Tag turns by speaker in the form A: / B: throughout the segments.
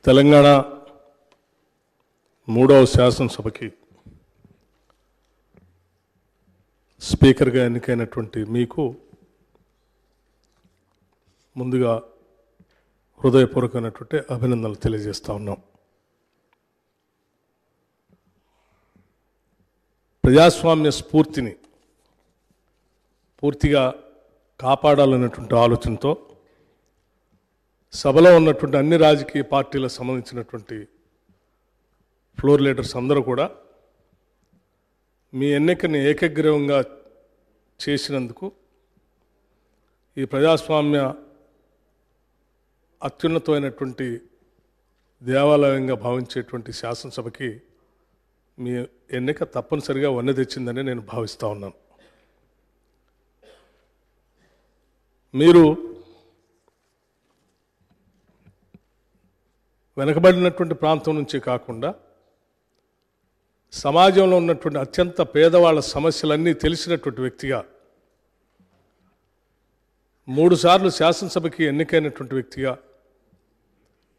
A: తెలంగాణ 3వ శాసనసభకి స్పీకర్గా ఎన్నికైనటువంటి మీకు ముందుగా హృదయపూర్వకమైనటువంటి అభినందనలు తెలియజేస్తా ఉన్నాం. ప్రజాస్వామ్య స్ఫూర్తిని పూర్తిగా కాపాడాలనేటువంటి ఆలోచనతో సభలో ఉన్నటువంటి అన్ని రాజకీయ పార్టీలకు సంబంధించినటువంటి ఫ్లోర్ లీడర్స్ అందరూ కూడా మీ ఎన్నికని ఏకగ్రీవంగా చేసినందుకు ఈ ప్రజాస్వామ్య అత్యున్నతమైనటువంటి దేవాలయంగా భావించేటువంటి శాసనసభకి మీ ఎన్నిక తప్పనిసరిగా వన్నె తెచ్చిందని నేను భావిస్తూ ఉన్నాను. మీరు వెనకబడినటువంటి ప్రాంతం నుంచి కాకుండా సమాజంలో ఉన్నటువంటి అత్యంత పేదవాళ్ళ సమస్యలన్నీ తెలిసినటువంటి వ్యక్తిగా 3 సార్లు శాసనసభకి ఎన్నికైనటువంటి వ్యక్తిగా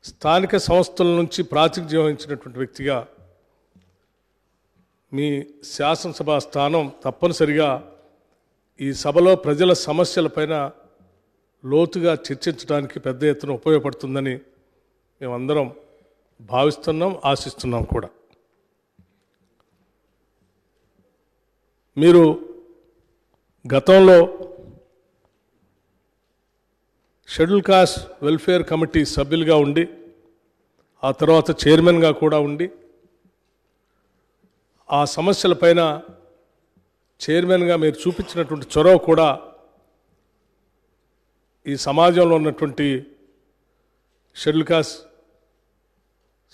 A: స్థానిక సంస్థల నుంచి ప్రాతినిధ్యం వహించినటువంటి వ్యక్తిగా మీ శాసనసభ స్థానం తప్పనిసరిగా ఈ సభలో ప్రజల సమస్యలపైన లోతుగా చర్చించడానికి పెద్ద ఎత్తున ఉపయోగపడుతుందని మేమందరం భావిస్తున్నాం, ఆశిస్తున్నాం కూడా. మీరు గతంలో షెడ్యూల్ కాస్ట్ వెల్ఫేర్ కమిటీ సభ్యులుగా ఉండి ఆ తర్వాత చైర్మన్గా కూడా ఉండి ఆ సమస్యలపైన చైర్మన్గా మీరు చూపించినటువంటి చొరవ కూడా ఈ సమాజంలో ఉన్నటువంటి షెడ్యూల్ కాస్ట్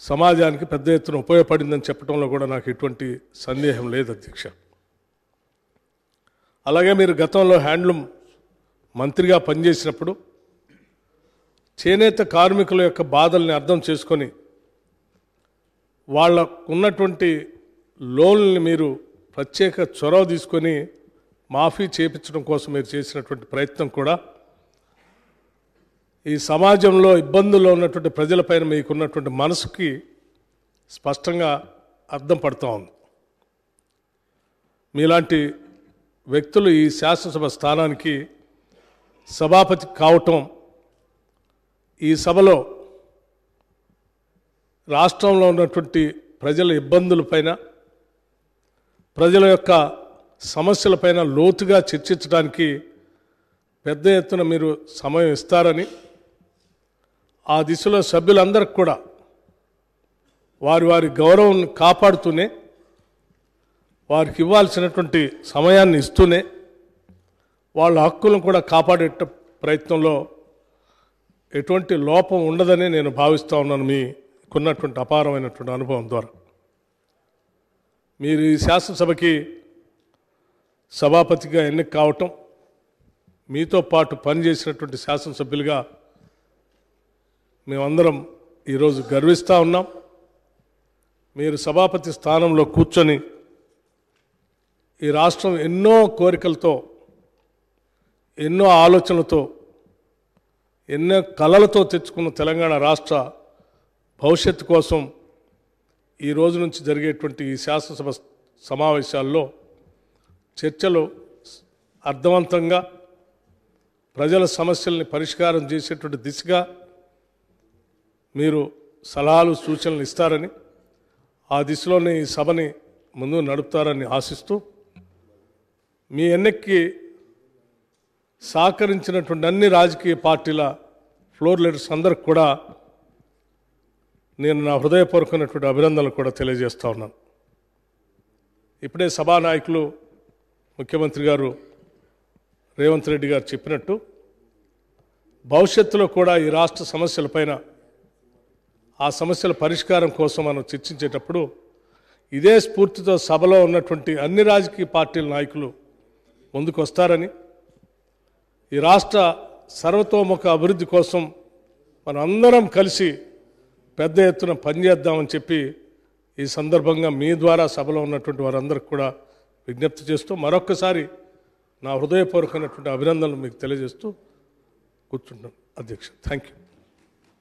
A: సమాజానికి పెద్ద ఎత్తున ఉపయోగపడిందని చెప్పడంలో కూడా నాకు ఎటువంటి సందేహం లేదు అధ్యక్ష. అలాగే మీరు గతంలో హ్యాండ్లూమ్ మంత్రిగా పనిచేసినప్పుడు చేనేత కార్మికుల యొక్క బాధల్ని అర్థం చేసుకొని వాళ్ళకు ఉన్నటువంటి లోన్లని మీరు ప్రత్యేక చొరవ తీసుకొని మాఫీ చేయించడం కోసం మీరు చేసినటువంటి ప్రయత్నం కూడా ఈ సమాజంలో ఇబ్బందుల్లో ఉన్నటువంటి ప్రజలపైన మీకున్నటువంటి మనసుకి స్పష్టంగా అర్థం పడుతూ ఉంది. మీలాంటి వ్యక్తులు ఈ శాసనసభ స్థానానికి సభాపతి కావటం ఈ సభలో రాష్ట్రంలో ఉన్నటువంటి ప్రజల ఇబ్బందులపైన ప్రజల యొక్క సమస్యలపైన లోతుగా చర్చించడానికి పెద్ద ఎత్తున మీరు సమయం ఇస్తారని ఆ దిశలో సభ్యులందరికీ కూడా వారి వారి గౌరవం కాపాడుతూనే వారికి ఇవ్వాల్సినటువంటి సమయాన్ని ఇస్తూనే వాళ్ళ హక్కులను కూడా కాపాడే ప్రయత్నంలో ఎటువంటి లోపం ఉండదని నేను భావిస్తూ ఉన్నాను. మీకున్నటువంటి అపారమైనటువంటి అనుభవం ద్వారా మీరు ఈ శాసనసభకి సభాపతిగా ఎన్నిక కావటం, మీతో పాటు పనిచేసినటువంటి శాసనసభ్యులుగా మేమందరం ఈరోజు గర్విస్తూ ఉన్నాం. మీరు సభాపతి స్థానంలో కూర్చొని ఈ రాష్ట్రం ఎన్నో కోరికలతో, ఎన్నో ఆలోచనలతో, ఎన్నో కలలతో తెచ్చుకున్న తెలంగాణ రాష్ట్ర భవిష్యత్తు కోసం ఈ రోజు నుంచి జరిగేటువంటి ఈ శాసనసభ సమావేశాల్లో చర్చలు అర్థవంతంగా ప్రజల సమస్యల్ని పరిష్కారం చేసేటువంటి దిశగా మీరు సలహాలు సూచనలు ఇస్తారని, ఆ దిశలోనే ఈ సభని ముందు నడుపుతారని ఆశిస్తూ మీ ఎన్నికకి సహకరించినటువంటి అన్ని రాజకీయ పార్టీల ఫ్లోర్ లీడర్స్ అందరికి కూడా నేను నా హృదయపూర్వకమైనటువంటి అభినందనలు కూడా తెలియజేస్తూ ఉన్నాను. ఇప్పుడే సభానాయకులు ముఖ్యమంత్రి గారు రేవంత్ రెడ్డి గారు చెప్పినట్టు భవిష్యత్తులో కూడా ఈ రాష్ట్ర సమస్యలపైన ఆ సమస్యల పరిష్కారం కోసం మనం చర్చించేటప్పుడు ఇదే స్ఫూర్తితో సభలో ఉన్నటువంటి అన్ని రాజకీయ పార్టీల నాయకులు ముందుకు వస్తారని, ఈ రాష్ట్ర సర్వతోముఖ అభివృద్ధి కోసం మనం అందరం కలిసి పెద్ద ఎత్తున పనిచేద్దామని చెప్పి ఈ సందర్భంగా మీ ద్వారా సభలో ఉన్నటువంటి వారందరికీ కూడా విజ్ఞప్తి చేస్తూ మరొక్కసారి నా హృదయపూర్వకమైనటువంటి అభినందనలు మీకు తెలియజేస్తూ కూర్చుంటాను అధ్యక్ష. Thank you.